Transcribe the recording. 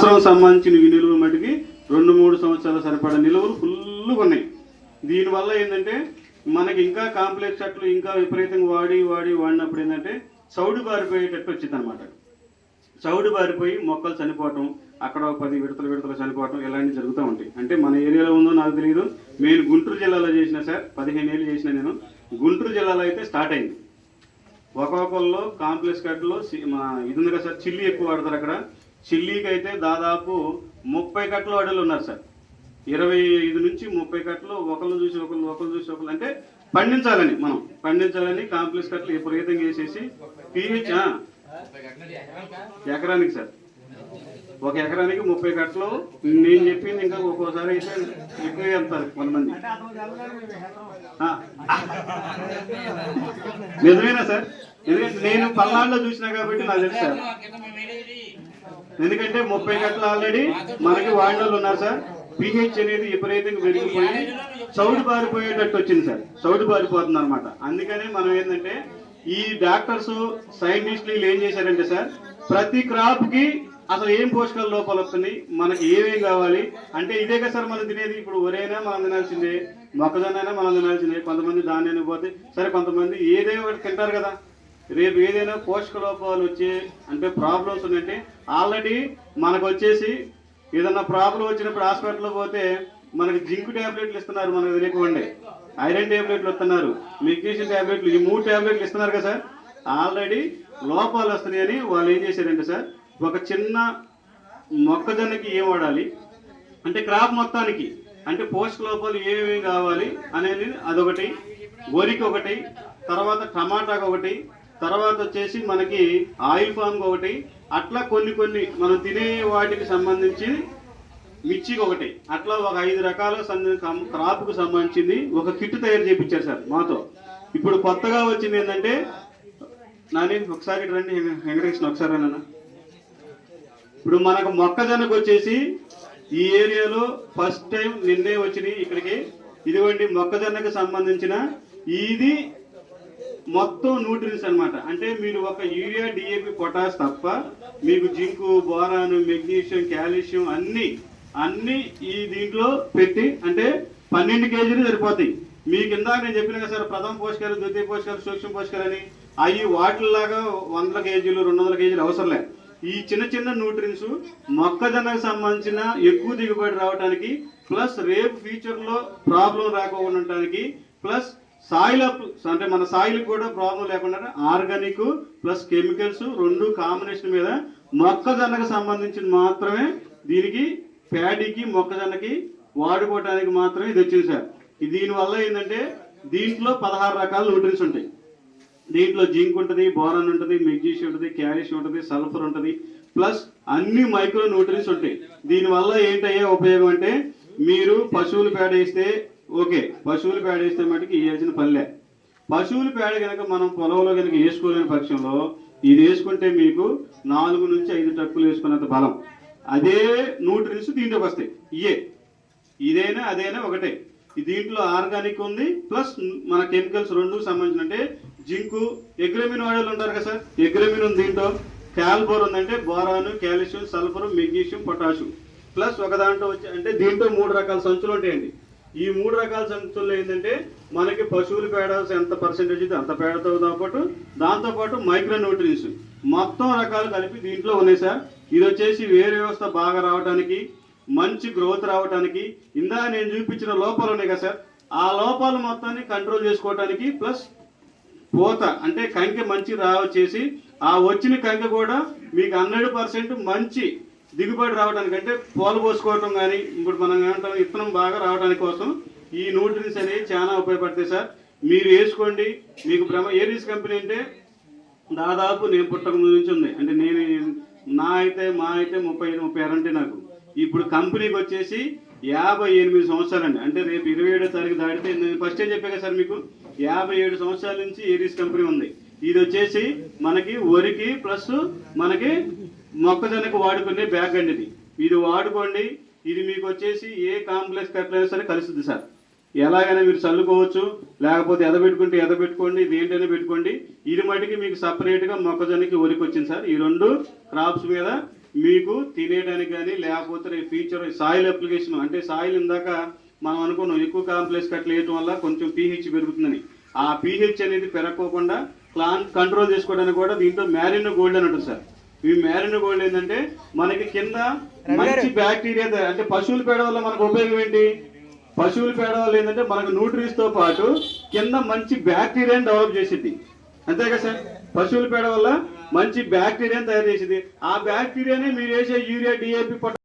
సంవత్సరం సంబంధించిన ఈ నిలువలు మటుకి 2-3 సంవత్సరాల సరిపడా నిలువలు ఫుల్గా ఉన్నాయి. దీనివల్ల ఏంటంటే మనకి ఇంకా కాంప్లెక్స్ చెట్లు ఇంకా విపరీతంగా వాడినప్పుడు ఏంటంటే చౌడు బారిపోయేటట్టు వచ్చింది అనమాట. చౌడు బారిపోయి మొక్కలు చనిపోవటం, అక్కడ 10 విడతలు చనిపోవటం ఇలాంటివి జరుగుతూ ఉంటాయి. అంటే మన ఏరియాలో ఉందో నాకు తెలియదు. నేను గుంటూరు జిల్లాలో చేసిన సార్, 15 ఏళ్ళు చేసిన నేను. గుంటూరు జిల్లాలో అయితే స్టార్ట్ అయింది. ఒక్కొక్కళ్ళు కాంప్లెక్స్ కట్టలో ఇది ఉంది కదా సార్, చిల్లీ ఎక్కువ వాడతారు. అక్కడ చిల్లీకి అయితే దాదాపు 30 కట్టలు వాడేళ్ళు ఉన్నారు సార్. 25 నుంచి 30 కట్టలు ఒకళ్ళు చూసి ఒకళ్ళు అంటే పండించాలని కాంప్లెక్స్ కట్టలు విపరీతంగా వేసేసి పీహెచ్ ఎకరానికి సార్, ఒక ఎకరానికి 30 కట్టలు. నేను చెప్పింది ఇంకా ఒక్కోసారి అయితే ఎక్కువ వెళ్తారు కొంతమంది. నిజమేనా సార్? ఎందుకంటే నేను పల్నాడులో చూసినా కాబట్టి నాకు తెలుసు సార్. ఎందుకంటే 30 కట్టలు ఆల్రెడీ మనకి వాడినోళ్ళు ఉన్నారు సార్. పీహెచ్ అనేది విపరీతంగా పెరిగిపోయి చౌడు బారిపోయేటట్టు వచ్చింది సార్. చౌడు బారిపోతుంది అనమాట. అందుకనే మనం ఏంటంటే ఈ డాక్టర్స్ సైంటిస్టులు ఏం చేశారంటే సార్, ప్రతి క్రాప్ కి అసలు ఏం పోషకాల లోపాలు వస్తున్నాయి, మనకి ఏమేమి కావాలి అంటే ఇదే కదా సార్ మనం తినేది. ఇప్పుడు వరైనా మనం తినాల్సిందే, మొక్కజొన్న అయినా మనం తినాల్సిందే. కొంతమంది ధాన్యాన్ని పోతే సరే, కొంతమంది ఏదైనా ఒకటి తింటారు కదా. రేపు ఏదైనా పోషక లోపాలు వచ్చే అంటే ప్రాబ్లమ్స్ ఉన్నాయంటే ఆల్రెడీ మనకు వచ్చేసి ఏదన్నా ప్రాబ్లం వచ్చినప్పుడు హాస్పిటల్లో పోతే మనకి జింక్ ట్యాబ్లెట్లు ఇస్తున్నారు, మనకు తెలియకుండా ఐరన్ ట్యాబ్లెట్లు ఇస్తున్నారు, మెగ్నీషియం ట్యాబ్లెట్లు, ఈ 3 ట్యాబ్లెట్లు ఇస్తున్నారు కదా సార్. ఆల్రెడీ లోపాలు వస్తున్నాయని వాళ్ళు ఏం చేశారంటే సార్, ఒక చిన్న మొక్కజొన్నకి ఏం వాడాలి అంటే క్రాప్ మొత్తానికి అంటే పోషక లోపాలు ఏమేమి కావాలి అనేది అదొకటి, వరికి ఒకటి, తర్వాత టమాటాకి ఒకటి, తర్వాత వచ్చేసి మనకి ఆయిల్ ఫామ్ ఒకటి, అట్లా కొన్ని మనం తినే వాటికి సంబంధించి మిర్చికి ఒకటి, అట్లా ఒక 5 రకాల క్రాప్కు సంబంధించింది ఒక కిట్ తయారు చేయించారు సార్ మాతో. ఇప్పుడు కొత్తగా వచ్చింది ఏంటంటే నాని ఒకసారి రండి వెంకటకృష్ణ ఒకసారి అన్న. ఇప్పుడు మనకు మొక్కజొన్నకు వచ్చేసి ఈ ఏరియాలో ఫస్ట్ టైం నిన్నే వచ్చినాయి ఇక్కడికి. ఇదిగోండి మొక్కజొన్నకు సంబంధించిన ఇది మొత్తం న్యూట్రియన్స్ అనమాట. అంటే మీరు ఒక యూరియా, డిఏపి, పొటాష్ తప్ప మీకు జింకు, బోరాను, మెగ్నీషియం, కాల్షియం అన్ని ఈ దీంట్లో పెట్టి అంటే 12 కేజీలు సరిపోతాయి. మీకు ఇందాక నేను చెప్పిన కదా సార్, ప్రథమ పోషకాలు, ద్వితీయ పోషకాలు, సూక్ష్మ పోషకాలు అని. అవి వాటిలాగా 100 కేజీలు 200 కేజీలు అవసరం లేదు. ఈ చిన్న న్యూట్రియన్స్ మొక్కజొన్నకు సంబంధించిన ఎక్కువ దిగుబడి రావడానికి, ప్లస్ రేపు ఫ్యూచర్లో ప్రాబ్లం రాకుండా ఉండటానికి, ప్లస్ సాయిల్ అప్ అంటే మన సాయిల్ కూడా ప్రాబ్లం లేకుండా ఆర్గానిక్ ప్లస్ కెమికల్స్ 2 కాంబినేషన్ మీద మొక్కజొన్నకు సంబంధించిన మాత్రమే దీనికి ప్యాడీకి మొక్కజొన్నకి వాడుకోవడానికి మాత్రమే ఇది వచ్చింది సార్. దీనివల్ల ఏంటంటే దీంట్లో 16 రకాల న్యూట్రియన్స్ ఉంటాయి. దీంట్లో జింక్ ఉంటుంది, బోరాన్ ఉంటుంది, మెగ్నీషియం ఉంటుంది, కాల్షియం ఉంటుంది, సల్ఫర్ ఉంటుంది, ప్లస్ అన్ని మైక్రో న్యూట్రియన్స్ ఉంటాయి. దీనివల్ల ఏంటయ్యే ఉపయోగం అంటే మీరు పశువుల పేడ వేస్తే ఓకే, పశువుల పేడ వేస్తే మటుకు వేయాల్సిన పనిలే. పశువుల పేడ కనుక మనం పొలంలో కనుక వేసుకోలేని పక్షంలో ఇది వేసుకుంటే మీకు 4 నుంచి 5 ట్రక్కులు వేసుకున్నంత బలం. అదే న్యూట్రియన్స్ దీంట్లోకి వస్తాయి. ఇదైనా అదైనా ఒకటే. దీంట్లో ఆర్గానిక్ ఉంది, ప్లస్ మన కెమికల్స్ 2 సంబంధించిన అంటే జింకు, ఎగ్రమిన్ వాడేలు ఉంటారు కదా సార్, ఎగ్రమిన్ ఉంది దీంట్లో. క్యాల్బోర్ ఉందంటే బోరాను, calcium, sulphur, magnesium, potassium, plus ఒక దాంట్లో వచ్చి అంటే దీంట్లో 3 రకాల సంచులు ఉంటాయండి. ఈ 3 రకాల సంచుల్లో ఏంటంటే మనకి పశువుల పేడ ఎంత పర్సెంటేజ్ అయితే అంత పేడతో దాంతోపాటు మైక్రో న్యూట్రియన్స్ మొత్తం రకాలు కలిపి దీంట్లో ఉన్నాయి సార్. ఇది వచ్చేసి వేరు వ్యవస్థ బాగా రావడానికి, మంచి గ్రోత్ రావడానికి, ఇందా నేను చూపించిన లోపాలు ఉన్నాయి కదా సార్, ఆ లోపాలు మొత్తాన్ని కంట్రోల్ చేసుకోవడానికి, ప్లస్ పూత అంటే కంకె మంచి వచ్చేసి ఆ వచ్చిన కంకె కూడా మీకు 100% మంచి దిగుబడి రావడానికి అంటే పాలు పోసుకోవటం కానీ ఇప్పుడు మనం ఏమంటాం విత్తనం బాగా రావడానికి కోసం ఈ న్యూట్రియన్స్ అనేవి చాలా ఉపయోగపడతాయి సార్. మీరు వేసుకోండి. మీకు ఏరీస్ కంపెనీ అంటే దాదాపు నేను పుట్టక ముందు నుంచి ఉంది. అంటే నేను మా అయితే 35-36 అంటే నాకు ఇప్పుడు కంపెనీకి వచ్చేసి 58 సంవత్సరాలండి. అంటే రేపు 27వ తారీఖు దాటితే నేను ఫస్ట్ ఏం చెప్పా కదా సార్ మీకు, 57 సంవత్సరాల నుంచి ఏరీస్ కంపెనీ ఉంది. ఇది వచ్చేసి మనకి వరికి ప్లస్ మనకి మొక్కజొన్నకు వాడుకునే బ్యాగ్ అండి. ఇది వాడుకోండి. ఇది మీకు వచ్చేసి ఏ కాంప్లెక్స్ కట్టలైనా సరే కలుస్తుంది సార్. ఎలాగైనా మీరు చల్లుకోవచ్చు, లేకపోతే ఎదబెట్టుకోండి, ఇది ఏంటనే పెట్టుకోండి. ఇది మటుకి మీకు సపరేట్గా మొక్కజొన్నకి వరికి వచ్చింది సార్. ఈ 2 క్రాప్స్ మీద మీకు తినేయడానికి కానీ లేకపోతే ఫ్యూచర్ సాయిల్ అప్లికేషన్ అంటే సాయిల్ ఇందాక మనం అనుకున్నాం ఎక్కువ కాంప్లెక్స్ కట్టలు వేయటం వల్ల కొంచెం పీహెచ్ పెరుగుతుందని. ఆ పీహెచ్ అనేది పెరగకోకుండా కంట్రోల్ చేసుకోవడానికి కూడా దీంట్లో మ్యారినో గోల్డ్ అని ఉంటుంది సార్. ఈ మ్యారినో గోల్డ్ ఏంటంటే మనకి కింద మంచి బ్యాక్టీరియా అంటే పశువుల పేడ వల్ల మనకు ఉపయోగం ఏంటి? పశువుల పేడ వల్ల ఏంటంటే మనకు న్యూట్రీస్ తో పాటు కింద మంచి బ్యాక్టీరియాని డెవలప్ చేసింది, అంతే కదా సార్? పశువుల పేడ వల్ల మంచి బ్యాక్టీరియాని తయారు చేసింది. ఆ బ్యాక్టీరియాని మీరు వేసే యూరియా, డిఏపి